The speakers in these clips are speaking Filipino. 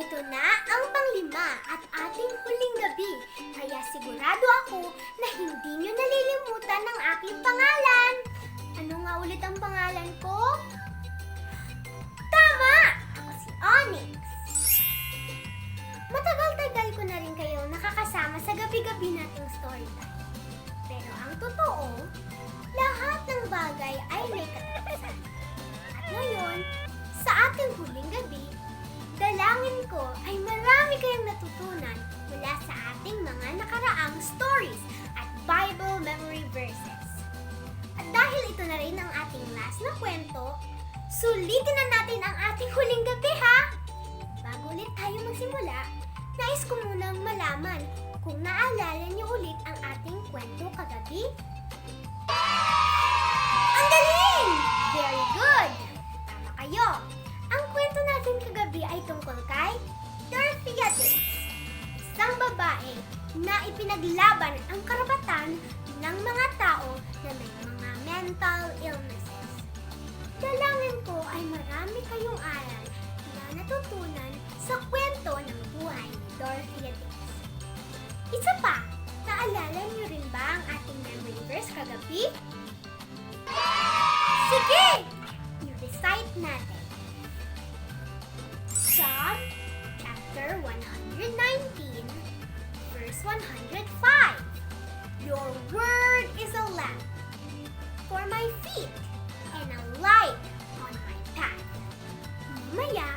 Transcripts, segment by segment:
Ito na ang panglima at ating huling gabi, kaya sigurado ako na hindi nyo nalilimutan ang aking pangalan. Ano nga ulit ang pangalan ko? Tama! Ako si Onyx. Matagal-tagal ko na rin kayong nakakasama sa gabi-gabi nating story time. Pero ang totoo, lahat ng bagay ay may katapusan. At ngayon, sa ating huling gabi, dalangin ko ay marami kayong natutunan mula sa ating mga nakaraang stories at Bible memory verses. At dahil ito na rin ang ating last na kwento, sulitin na natin ang ating huling gabi ha! Bago ulit tayo magsimula, nais ko munang malaman kung naalala niyo ulit ang ating kwento kagabi. Ang galing! Very good! Tama kayo! Ang kwento natin kagabi ay tungkol kay Dorothea Dix, isang babae na ipinaglaban ang karapatan ng mga tao na may mga mental illnesses. Dalangin ko ay marami kayong aral na natutunan sa kwento ng buhay ni Dorothea Dix. Isa pa, naalala niyo rin ba ang ating memory verse kagabi? Sige! I-recite natin. Psalm chapter 119, verse 105. Your word is a lamp for my feet and a light on my path. Mamaya,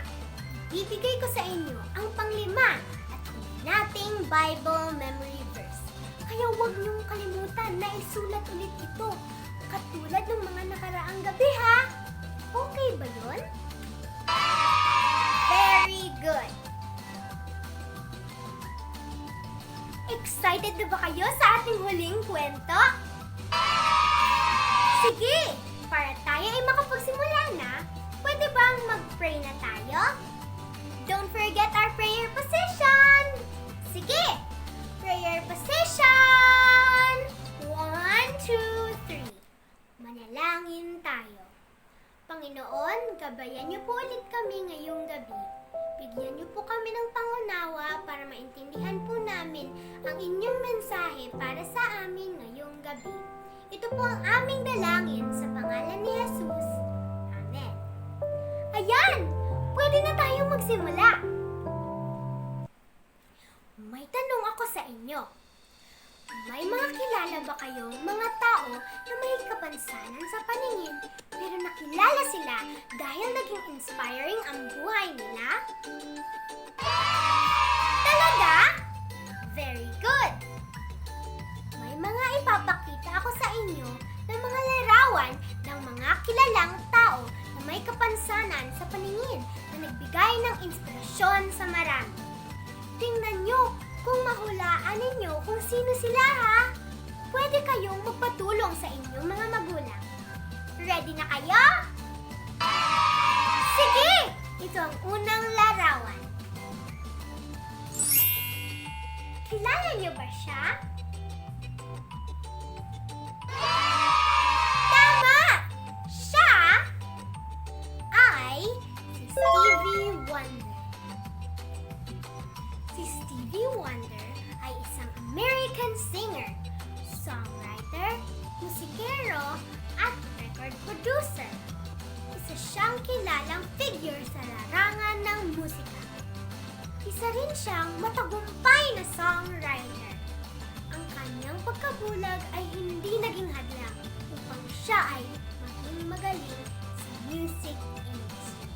ibigay ko sa inyo ang panglima at huli nating Bible memory verse. Kaya huwag niyong kalimutan na isulat ulit ito katulad ng mga nakaraang gabi ha. Okay ba yun? Very good! Excited na ba kayo sa ating huling kwento? Sige! Para tayo ay makapagsimula na, pwede bang mag-pray na tayo? Don't forget our prayer position! Sige! Prayer position! 1, 2, 3. Manalangin tayo. Panginoon, gabayan niyo po ulit kami ngayong gabi. Bigyan niyo po kami ng pangunawa para maintindihan po namin ang inyong mensahe para sa amin ngayong gabi. Ito po ang aming dalangin sa pangalan ni Jesus. Amen. Ayan! Pwede na tayong magsimula. May tanong ako sa inyo. May mga kilala ba kayong mga tao na may kapansanan sa paningin pero nakilala sila dahil naging inspiring ang buhay nila? Talaga? Very good! May mga ipapakita ako sa inyo ng mga larawan ng mga kilalang tao na may kapansanan sa paningin na nagbigay ng inspirasyon sa marami. Tingnan nyo kung mahulaan ninyo kung sino sila ha. Pwede kayong magpatulong sa inyong mga magulang. Ready na kayo? Sige! Ito ang unang larawan. Kilala niyo ba siya? Tama! Siya ay si Stevie Wonder. Si Stevie Wonder ay isang American singer, songwriter, musikero, at record producer. Isa siyang kilalang figure sa larangan ng musika. Isa rin siyang matagumpay na songwriter. Ang kanyang pagkabulag ay hindi naging hadlang upang siya ay maging magaling sa music industry.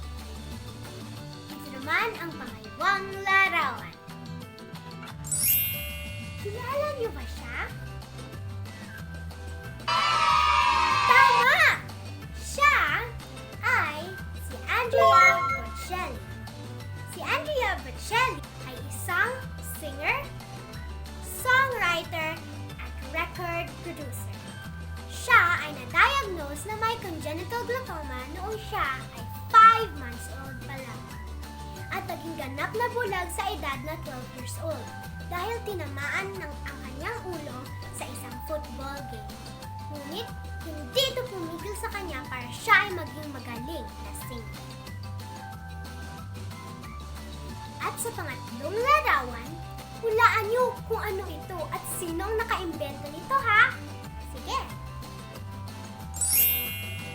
Ito naman ang pangalawang larawan. Kilala niyo ba siya? Tama! Siya ay si Andrea Bocelli. Si Andrea Bocelli ay isang singer, songwriter, at record producer. Siya ay na-diagnose na may congenital glaucoma noong siya ay 5 months old pa lang. At naging ganap na bulag sa edad na 12 years old dahil tinamaan ng ang kanyang ulo sa isang football game. Ngunit, hindi ito pumigil sa kanya para siya ay maging magaling na singer. At sa pangatlong larawan, hulaan niyo kung ano ito at sino ang nakaimbento nito, ha? Sige.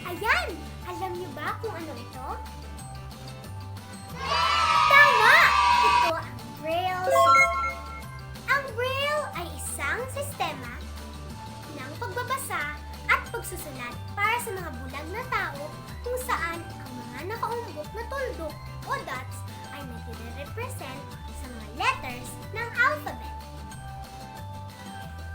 Ayan! Alam niyo ba kung ano ito? Tama! Ito ang Braille system. Ang Braille ay isang sistema ng pagbabasa at pagsusulat para sa mga bulag na tao kung saan ang mga nakaumbok na tuldok o dots ay nagre-represent sa mga letters ng alphabet.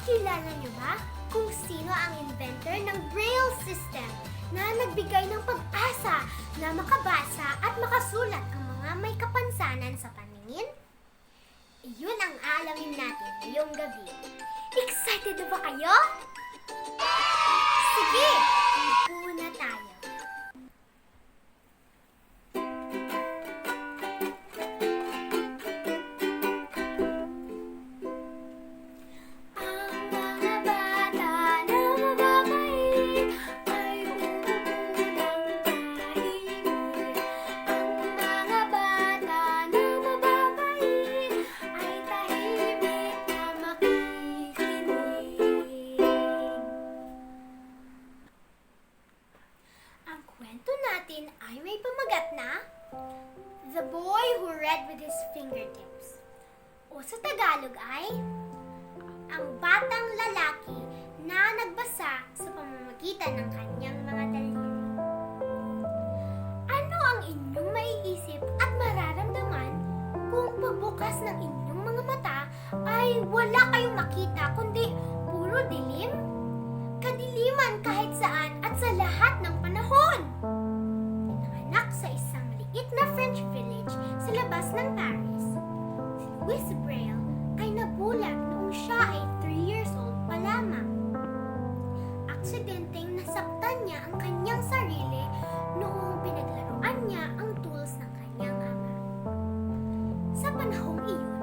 Kilala niyo ba kung sino ang inventor ng Braille system na nagbigay ng pag-asa na makabasa at makasulat ang mga may kapansanan sa paningin? Iyon ang aalamin natin ngayong gabi. Excited na ba kayo? Sige, upo na tayo. Ay may pamagat na The Boy Who Read With His Fingertips, o sa Tagalog ay ang batang lalaki na nagbasa sa pamamagitan ng kanyang mga daliri. Ano ang inyong maiisip at mararamdaman kung pagbukas ng inyong mga mata ay wala kayong makita kundi puro dilim? Kadiliman kahit saan at sa lahat ng panahon. Sa isang maliit na French village sa labas ng Paris, si Louis Braille ay nabulag noong siya ay 3 years old pa lamang. Aksidenteng nasaktan niya ang kanyang sarili noong pinaglaruan niya ang tools ng kanyang ama. Sa panahong iyon,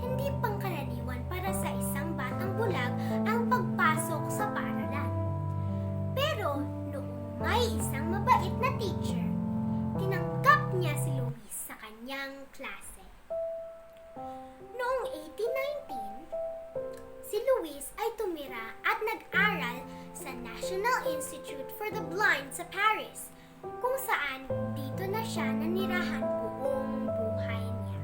hindi pangkaraniwan para sa isang batang bulag ang pagpasok sa paaralan. Pero noong may isang mabait na teacher, tinanggap niya si Louis sa kanyang klase. Noong 1819, si Louis ay tumira at nag-aral sa National Institute for the Blind sa Paris, kung saan dito na siya nanirahan buong buhay niya.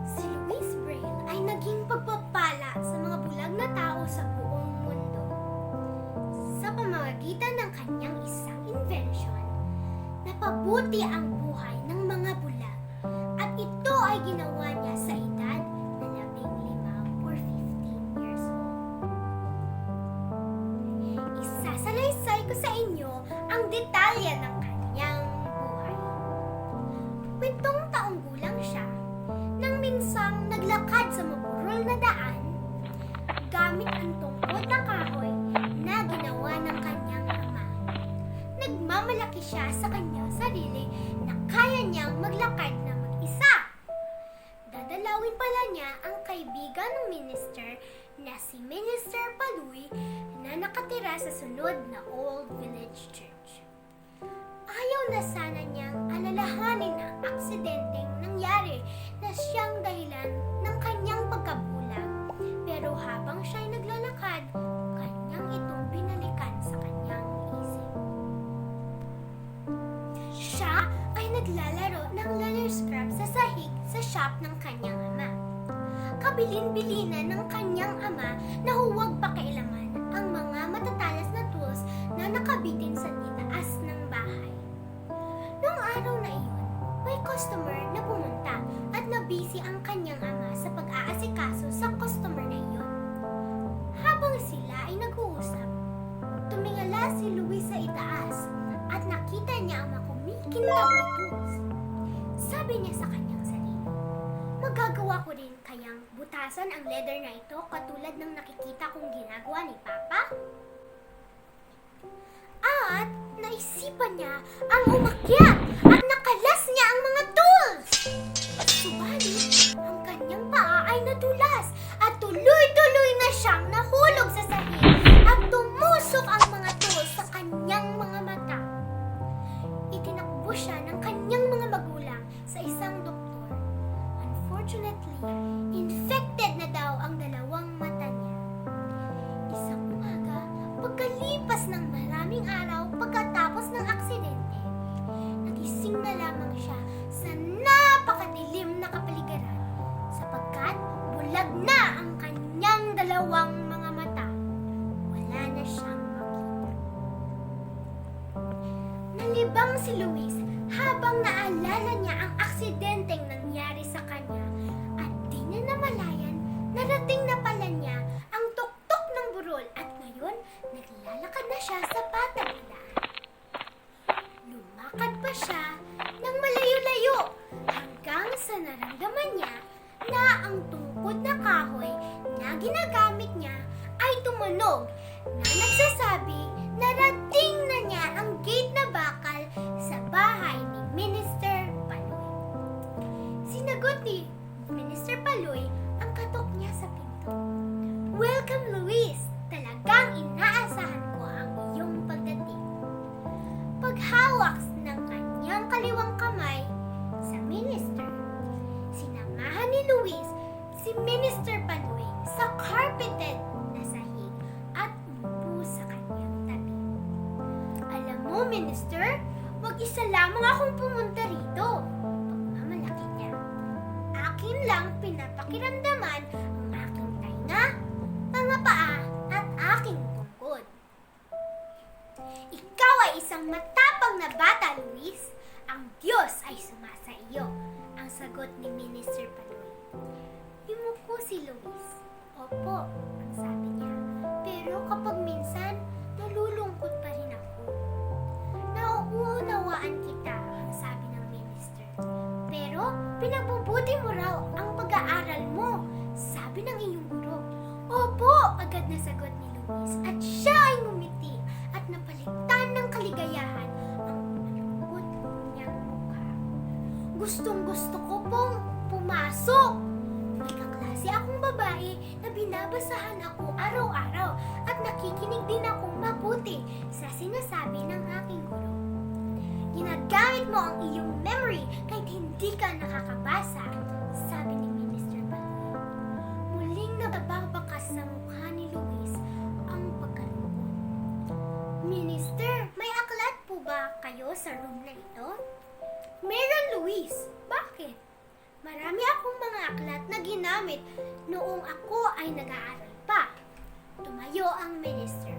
Si Louis Braille ay naging pagpapala sa mga bulag na tao sa buong mundo. Sa pamamagitan ng kanyang isang invention, napabuti ang buhay ng mga bulag at ito ay ginawa niya sa edad na 15 or 15 years old. Isasalaysay ko sa inyo ang detalye ng kanyang buhay. 7 taong gulang siya nang minsang naglakad sa maburol na daan gamit ang tungkod ng kahoy na ginawa ng kanyang ama. Nagmamalaki siya sa kanyang sarili na kaya niyang maglakad na mag-isa. Dadalawin pala niya ang kaibigan ng minister na si Minister Paluy na nakatira sa sunod na Old Village Church. Ayaw na sana niyang alalahanin ang aksidenteng nangyari na siyang dahilan ng kanyang pagkabulag. Pero habang siya'y naglalakad, kanyang itong binalikan sa kanyang isip. Siya ay naglalaro ng leather scrap sa sahig sa shop ng kanyang ama. Kabilin-bilinan ng kanyang ama na huwag pakialaman ang mga matatalas na tools na nakabitin sa itaas ng bahay. Noong araw na iyon, may customer na pumunta at nabisi ang kanyang ama sa pag-aasikaso sa customer na iyon. Habang sila ay nag-uusap, tumingala si Louis sa itaas at nakita niya ang makumikintab na tools. Sabi niya sa kanyang sarili, magagawa ko rin kayang butasan ang leather na ito katulad ng nakikita kong ginagawa ni Papa? At naisipan niya ang umakyat at nakalas niya ang mga tools. Subalit, ang kanyang paa ay nadulas at tuloy-tuloy na siyang nahulog sa sahig at tumusok ang mga tools sa kanyang mga mata. Itinakbo siya ng kanyang mga magulang Pagkalipas ng maraming araw pagkatapos ng aksidente, nagising na lamang siya sa napakadilim na kapaligiran sapagkat bulag na ang kanyang dalawang mga mata. Wala na siyang makita. Nalibang si Luis habang naalala niya ang aksidenteng nangyari sa kanya at di niya namalayan, narating na pala niya ang tuktok ng burol at ngayon naglalakad na siya sa patakalaan. Lumakad pa siya ng malayo-layo hanggang sa naramdaman niya na ang tungkod na kahoy na ginagamit niya ay tumunog na nagsasabi na rating na niya ang gate na bakal sa bahay ni Minister Paloy. Sinagot ni Minister Paloy ang katok niya sa pinto. "Welcome, Luis! Talagang inaasahan ko ang iyong pagdating." Paghawak ng kanyang kaliwang kamay sa minister, sinamahan ni Luis si Minister Paloy sa carpeted na sahig at umupo sa kanyang tabi. "Alam mo, Minister, mag-isa lamang akong pumunta rito." Pagmamalaki niya. "Akin lang pinapakiramdaman ang aking tainga, mga paa at aking tungkod." "Ikaw ay isang matapang na bata, Luis. Ang Diyos ay sumasa iyo," ang sagot ni Minister Paloy. Yumuko si Luis. "Opo," ang sabi niya. "Pero kapag minsan, nalulungkot pa rin ako." "Nauunawaan kita," ang sabi ng minister. "Pero pinagbubuti mo raw ang pag-aaral mo," sabi ng iyong guro. "Opo," agad na sagot ni Luis at siya ay ngumiti at napaligtan ng kaligayahan ang malungkot niyang mukha. "Gustong-gusto ko pong pumasok. May kaklase akong babae na binabasahan ako araw-araw at nakikinig din ako mabuti sa sinasabi ng aking guro." "Ginagamit mo ang iyong memory kahit hindi ka nakakabasa," sabi ni Minister Paloy. Muling nababakas sa mukha ni Luis ang pagkalungkot. "Minister, may aklat po ba kayo sa room na ito?" "Meron, Luis. Bakit?" "Marami akong mga aklat na ginamit noong ako ay nag-aaral pa." Tumayo ang minister.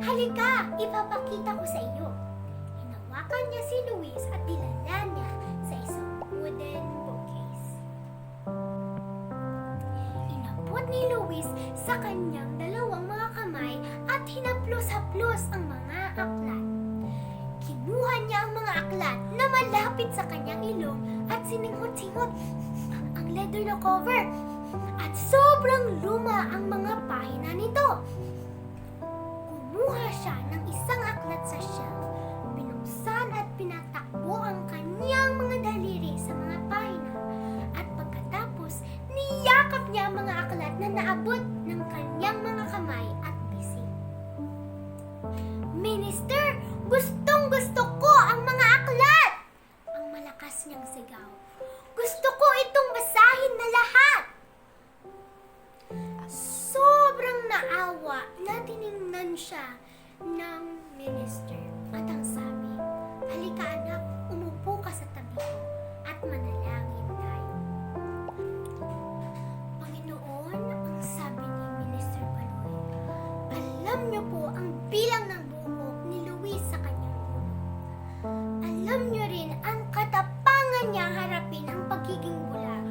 "Halika, ipapakita ko sa iyo." Hinawakan niya si Luis at dinala niya sa isang wooden bookcase. Inabot ni Luis sa kanyang dalawang mga kamay at hinaplos-haplos ang mga aklat. Kinuha niya ang mga aklat na malapit sa kanyang ilong at siningot-singot ang leather na cover at sobrang luma ang mga pahina nito. Kumuha siya ng isang aklat sa shelf, binuksan at pinatakbo ang kanyang mga daliri sa mga pahina at pagkatapos niyakap niya ang mga aklat na naabot ng kanyang mga kamay at bisig. "Minister, gustong-gusto ko ang mga aklat!" ang malakas niyang sigaw. "Gusto ko itong basahin na lahat!" Sobrang naawa na tiningnan siya ng minister at ang sabi, "Halika anak, umupo ka sa tabi ko at manalangin tayo." "Panginoon," ang sabi ni Minister Paloy, "alam niyo po ang bilang ng buhok ni Luis sa kanyang ulo. Alam niyo rin ang katapangan niya harapin ang pagiging bula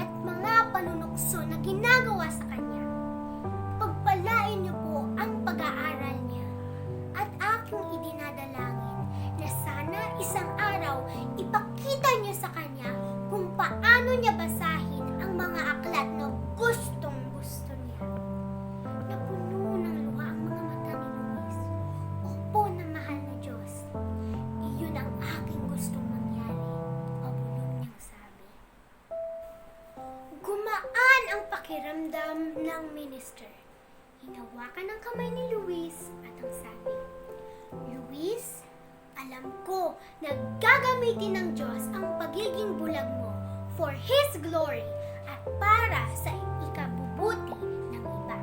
at mga panunukso na ginagawa sa kanya. Pagpalain niyo po ang pag-aaral niya at aking idinadalangin na sana isang araw ipakita niyo sa kanya kung paano niya basahin ang mga aklat na gustong-gusto niya." Napuno ng luha ang mga mata ni Luis. "Opo na mahal na Diyos, iyon ang aking gustong mangyari," pabulong niyang sabi. Gumaan ang pakiramdam ng minister. Hinawakan ang kamay ni Luis at ang sabi, "Luis, alam ko na gagamitin ng Diyos ang pagiging bulag mo for His glory at para sa ikabubuti ng iba."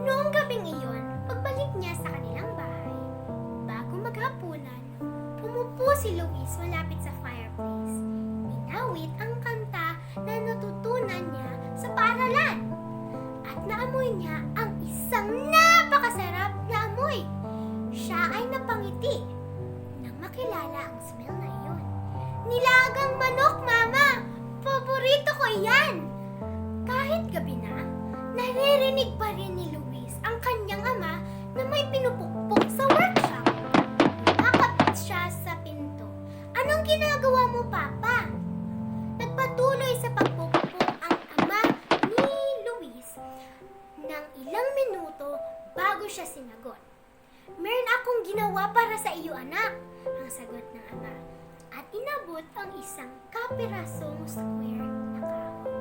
Noong gabing iyon, pagbalik niya sa kanilang Luis malapit sa fireplace. Inawit ang kanta na natutunan niya sa paaralan. At naamoy niya ang isang napakasarap na amoy. Siya ay napangiti nang makilala ang smell na iyon. Nilagang manok, Mama! Paborito ko yan! Kahit gabi na, naririnig pa rin ni Luis ang kanyang ama na may pinupukpok sa workshop. Nakapit siya sa pinto. Anong ginagawa mo, Papa? Nagpatuloy sa pagpupukpok ang ama ni Luis ng ilang minuto bago siya sinagot. Meron akong ginawa para sa iyo, anak, ang sagot ng ama. At inabot ang isang kapirasong square na kahoy.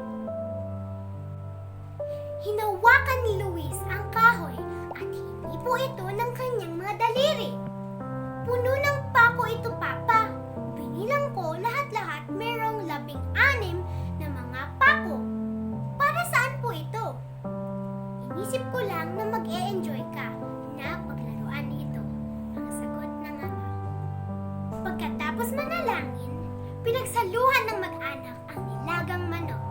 Hinawakan ni Luis ang kahoy at hinipo ito ng kanyang mga daliri. Puno ng pako ito, Papa. Binilang ko lahat-lahat merong 16 na mga pako. Para saan po ito? Inisip ko lang na mag-e-enjoy ka na paglaruan ito, ang sagot ng ama. Pagkatapos manalangin, pinagsaluhan ng mag-anak ang nilagang manok.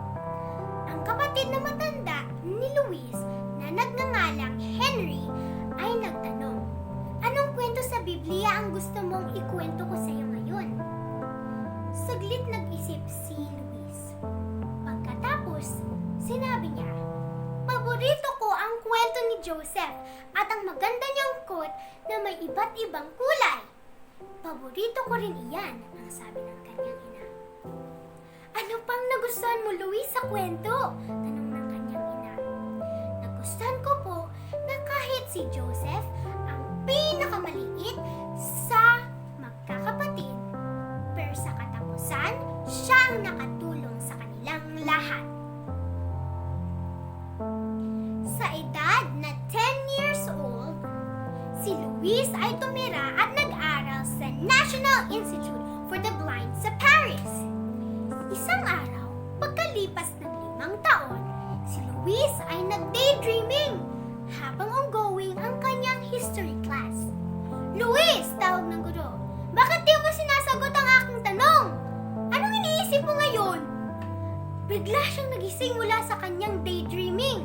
Ang kapatid na matanda ni Luis na nagngangalang Henry ay nagtanong, anong kwento sa Biblia ang gusto mong ikwento ko sa iyo ngayon? Saglit nag-isip si Luis. Pagkatapos, sinabi niya, paborito ko ang kwento ni Joseph at ang maganda niyang coat na may iba't ibang kulay. Paborito ko rin iyan, ang sabi ng kanyang ina. Ano pang nagustuhan mo, Luis, sa kwento? Tanong ng kanyang ina. Nagustuhan ko po na kahit si Joseph ang pinakamaliit sa magkakapatid, pero sa katapusan, siya ang nakatulong sa kanilang lahat. Sa edad na 10 years old, si Luis ay tumira at nag-aral sa National Institute for the Blind sa Paris. Isang araw, pagkalipas ng 5 taon, si Luis ay nag-daydreaming habang ongoing ang kanyang history class. Luis! Tawag ng guro. Bakit di mo sinasagot ang aking tanong? Anong iniisip mo ngayon? Bigla siyang nagising mula sa kanyang daydreaming.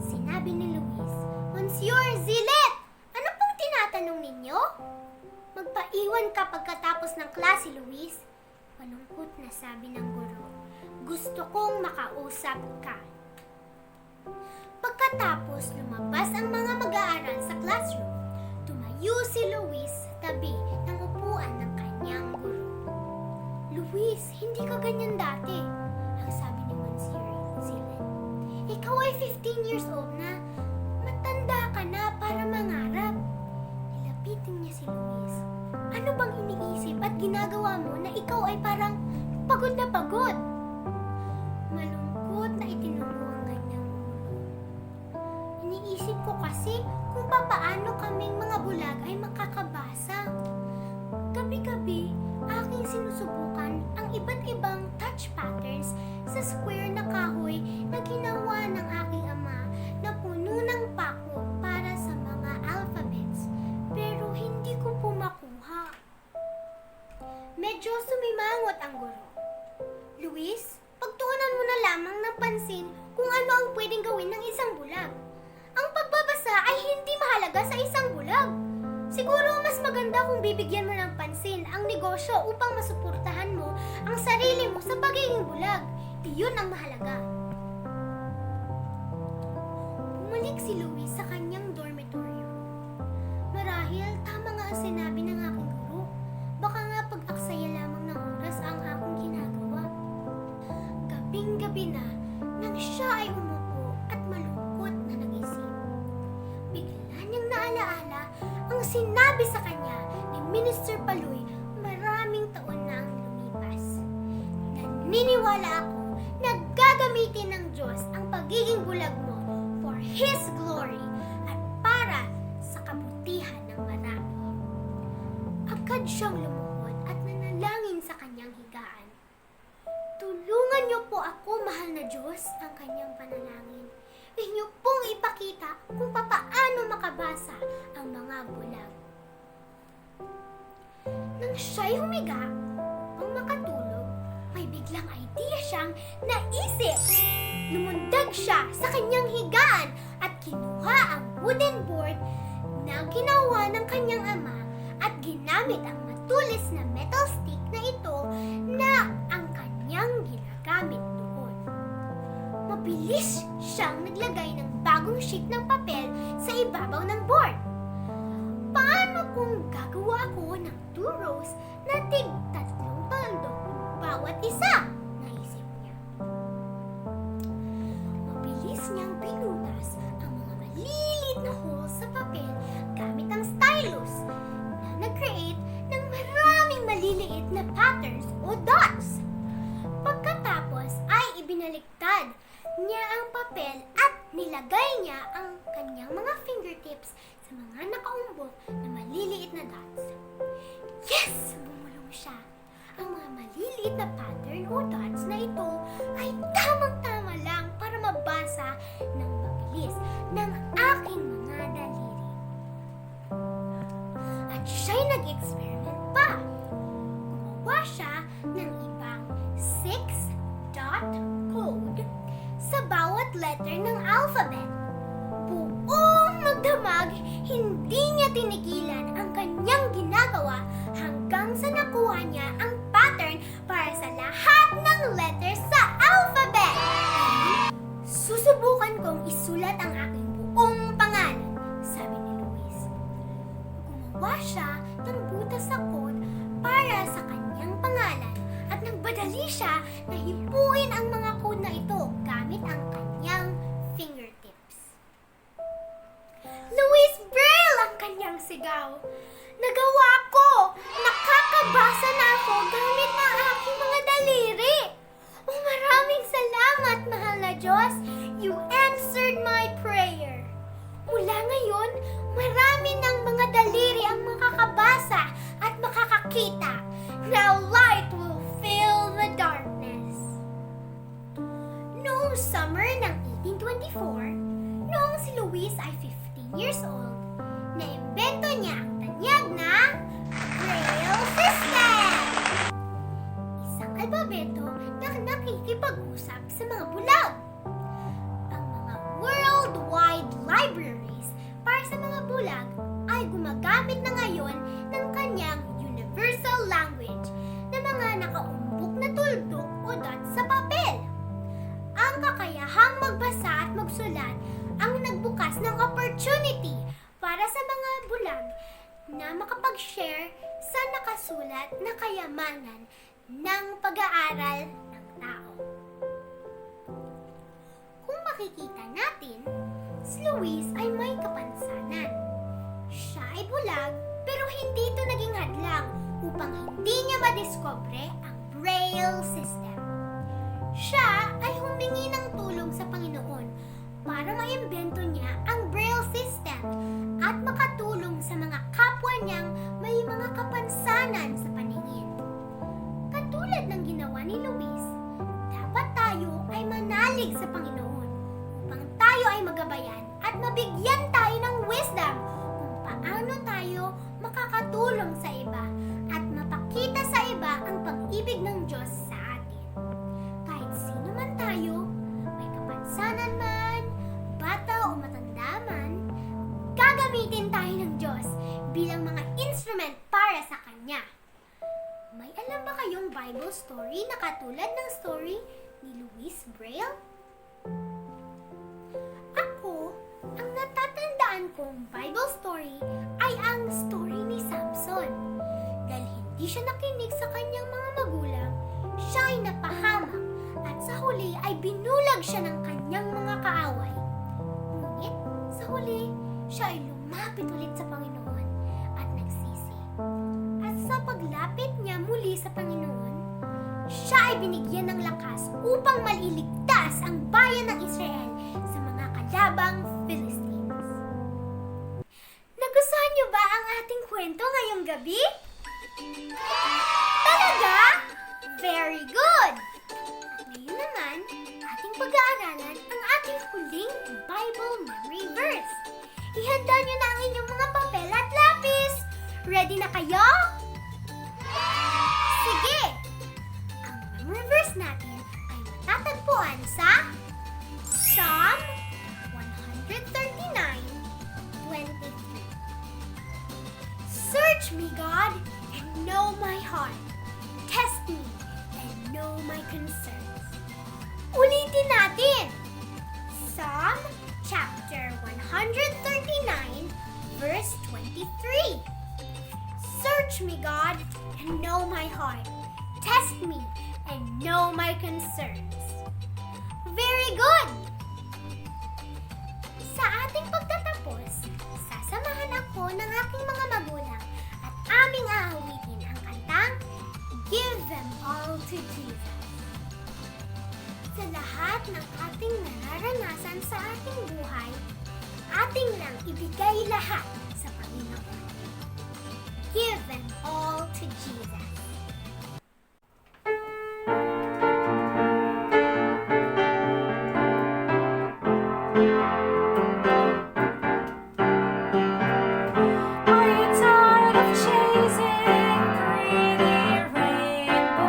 Sinabi ni Luis, Monsieur Zillet, ano pong tinatanong ninyo? Magpaiwan ka pagkatapos ng klase, Luis. Malungkot na sabi ng guro, gusto kong makausap ka. Pagkatapos lumabas ang mga mag-aaral sa classroom, tumayo si Luis sa tabi ng upuan ng kanyang guro. Luis, hindi ka ganyan dati, ang sabi ni Monsieur Zillet. Ikaw ay 15 years old na. Matanda ka na para mangarap. Nilapitin niya si Luis. Ano bang iniisip at ginagawa mo na ikaw ay parang pagod na pagod? Malungkot na itinuro ang kanyang ulo. Iniisip ko kasi kung papaano kaming mga bulag ay makakabasa. Gabi-gabi, aking sinusubukan ang iba't ibang touch patterns sa square na kahoy na ginawa ng aking ama na puno ng pako para sa mga alphabets. Pero hindi ko po makuha. Medyo sumimangot ang guro. Luis, pagtuunan mo na lamang ng pansin kung ano ang pwedeng gawin ng isang bulag. Ang pagbabasa ay hindi mahalaga sa isang bulag. Siguro mas maganda kung bibigyan mo ng pansin ang negosyo upang masuportahan mo ang sarili mo sa pagiging bulag. Iyon ang mahalaga. Bumalik si Luis sa kanyang dormitory room. Marahil tama nga ang sinabi ng aking guro. Baka nga pag-aksaya lamang ng oras ang aking ginagawa. Gabing-gabi na nang siya ay umupo at malungkot na nag-isip. Bigla niyang naalaala ang sinabi sa kanya ni Minister Paloy maraming taon na ang lumipas. Naniniwala ako na gagamitin ng Diyos ang pagiging bulag mo for His glory at para sa kabutihan ng marami. Agad siyang lumuhod at nanalangin sa kanyang higaan. Tulungan niyo po ako, mahal na Diyos, ang kanyang panalangin. Inyo pong ipakita kung papaano makabasa ang mga bulag. Nang siya'y humiga, makatulog, may biglang idea siyang naisip. Lumundag siya sa kanyang higaan at kinuha ang wooden board na ginawa ng kanyang ama at ginamit ang matulis na metal stick na ito na ang kanyang ginagamit doon. Mabilis siyang naglagay ng bagong sheet ng papel sa ibabaw ng board. Paano kung gagawa ako ng 2 rows na tig-3 tandok bawat isa? Naisip niya. Mabilis niyang binutas ang mga maliliit na holes sa papel gamit ang stylus na nag-create ng maraming maliliit na patterns o dots. Pagkatapos ay ibinaliktad niya ang papel at nilagay niya ang kanyang mga fingertips sa mga nakaumbok na maliliit na dots. Yes! Bumulong siya. Ang mga maliliit na pattern o dots na ito ay tamang-tama lang para mabasa ng mabilis ng aking mga daliri. At siya'y nag-experiment pa. Gumawa siya ng ibang 6-dot code sa bawat letter ng alphabet. Buong magdamag, hindi niya tinigilan ang kanyang ginagawa hanggang sa nakuha niya ang pattern para sa lahat ng letters sa alphabet. Susubukan kong isulat ang aking buong pangalan, sabi ni Luis. Gumawa siya ng butas sa code para sa kanyang pangalan at nagbadali siya na hipuin ang mga code na ito gamit ang kanyang fingertips. Luis Braille ang kanyang sigaw. Nagawa ko! Nakakabasa na ako gamit ang aking mga daliri! Oh, maraming salamat, mahal na Diyos! You answered my prayer! Mula ngayon, marami ng mga daliri ang makakabasa at makakakita. Now light will fill the darkness. Noong summer ng 1824, noong si Luis ay 15 years old, naimbento niya ang tanyag na Braille System! Isang alpabeto na nakikipag-usap sa mga bulag. Ang mga worldwide libraries para sa mga bulag ay gumagamit na ngayon ng kanyang universal language na mga nakaumbok na tuldok o dots sa papel. Ang kakayahang magbasa at magsulat ang nagbukas ng opportunity para sa mga bulag na makapag-share sa nakasulat na kayamanan ng pag-aaral ng tao. Kung makikita natin, si Luis ay may kapansanan. Siya ay bulag pero hindi ito naging hadlang upang hindi niya madiskubre ang Braille System. Siya ay humingi ng tulong sa Panginoon para maimbento niya ang Braille System at makatulong sa mga kapwa niyang may mga kapansanan sa paningin. Katulad ng ginawa ni Luis, dapat tayo ay manalig sa Panginoon upang tayo ay magabayan at mabigyan tayo ng wisdom kung paano tayo makakatulong sa iba at mapakita sa iba ang pag-ibig ng Diyos sa atin. Kahit sino man tayo, may kapansanan man, bata o matanda man, gagamitin tayo ng Diyos bilang mga instrument para sa Kanya. May alam ba kayong Bible story na katulad ng story ni Luis Braille? Ako, ang natatandaan kong Bible story ay ang story ni Samson. Dahil hindi siya nakinig sa kanyang mga magulang, siya ay napahamak at sa huli ay binulag siya ng kanyang mga kaaway. Ngunit sa huli, siya ay lumapit ulit sa Panginoon at nagsisi. At sa paglapit niya muli sa Panginoon, siya ay binigyan ng lakas upang maliligtas ang bayan ng Israel sa mga kalabang Philistines. Nagustuhan niyo ba ang ating kwento ngayong gabi? Talaga? Very good! At ngayon naman, ating pag-aaralan ang ating huling Bible memory verse. Ihanda niyo na ang inyong mga papel at lapis. Ready na kayo? Sige! Search me, God, and know my heart. Test me and know my concerns. Ulitin natin. Psalm chapter 139, verse 23. Search me, God, and know my heart. Test me and know my concerns. Very good! Sa ating pagtatapos, sasamahan ako ng aking mga magulang at aming aawitin ang kantang Give Them All to Jesus. Sa lahat ng ating nararanasan sa ating buhay, ating lang ibigay lahat sa Panginoon. Give them all to Jesus. Are you tired of chasing pretty rainbows?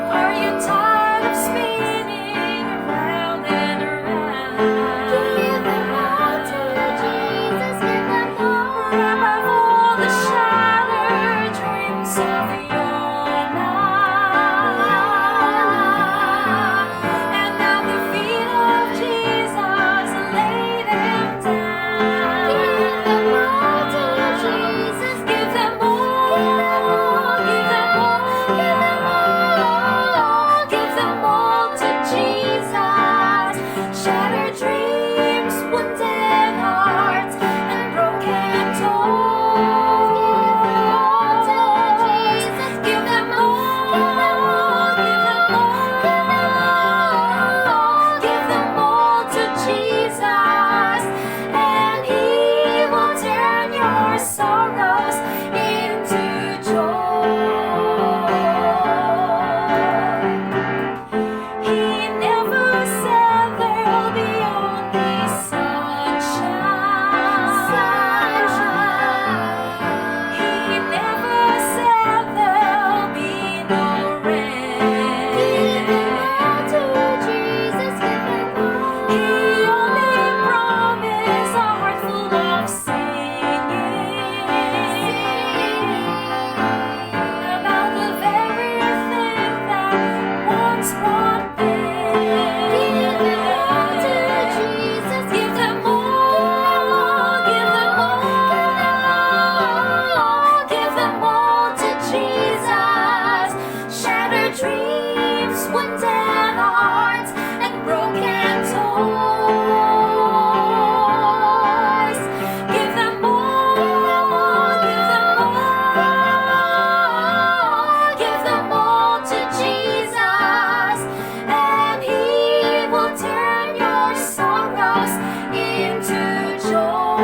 Are you tired of spinning around and around? Give them all to Jesus. Give them all. Wrap up all the shattered dreams of your life, and at the feet of Jesus lay them down. Give them all to Jesus. Give them all, give them all, give them all, give them all to Jesus. Shattered dreams, wounded hearts, and broken toys. Give them all, give them all, give them all to Jesus, and He will turn your sorrows into joy. He never said there'll be only sunshine. He never said there'll be no rain. Give them all to Jesus. Give them all. He only promised a heart full of singing about the very thing that once brought pain. Give them all to Jesus. Give them all, give them all, give them all to Jesus. Shattered dreams, wounded hearts, and broken toys. Give them all, give them all, give them all to Jesus, and He will turn your sorrows into joy,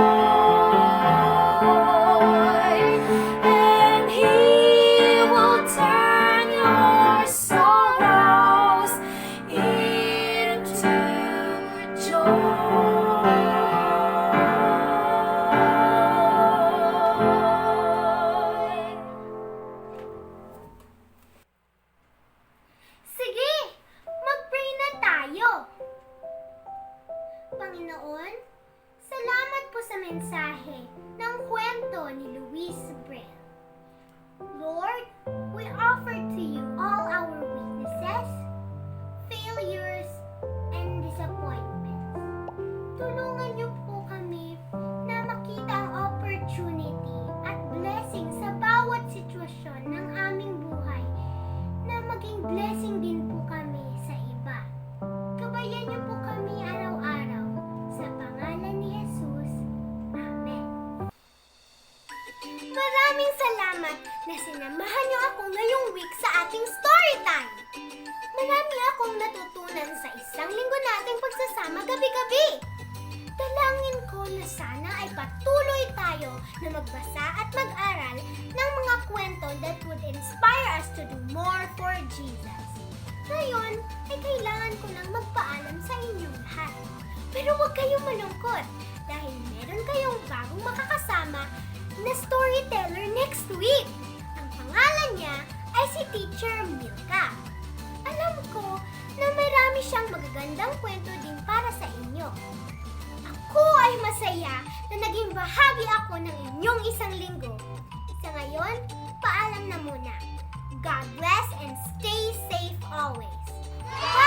and He will turn your sorrows into joy. Sige, mag-pray na tayo. Panginoon, salamat po sa mensahe ng kwento ni Luis Brel. Lord, we offer to you all our weaknesses, failures, and disappointments. Tulungan niyo po kami na makita ang opportunity at blessing sa bawat sitwasyon ng aming buhay na maging blessing din po kami sa iba. Gabayan niyo po kami araw-araw sa pangalan ni Jesus. Amen. Maraming salamat na sinamahan niyo ako ngayong week sa ating story time. Marami akong natutunan sa isang linggo nating pagsasama gabi-gabi. Dalangin ko na sana ay patuloy tayo na magbasa at mag-aral ng mga kwento that would inspire us to do more for Jesus. Ngayon ay kailangan ko nang magpaalam sa inyong lahat. Pero huwag kayong malungkot dahil meron kayong bagong makakasama na storyteller next week. Ang pangalan niya ay si Teacher Milka. Alam ko na marami siyang magagandang kwento din para sa inyo. Ako Ako ay masaya na naging bahagi ako ng inyong isang linggo. Sa ngayon, paalam na muna. God bless and stay safe always. Bye!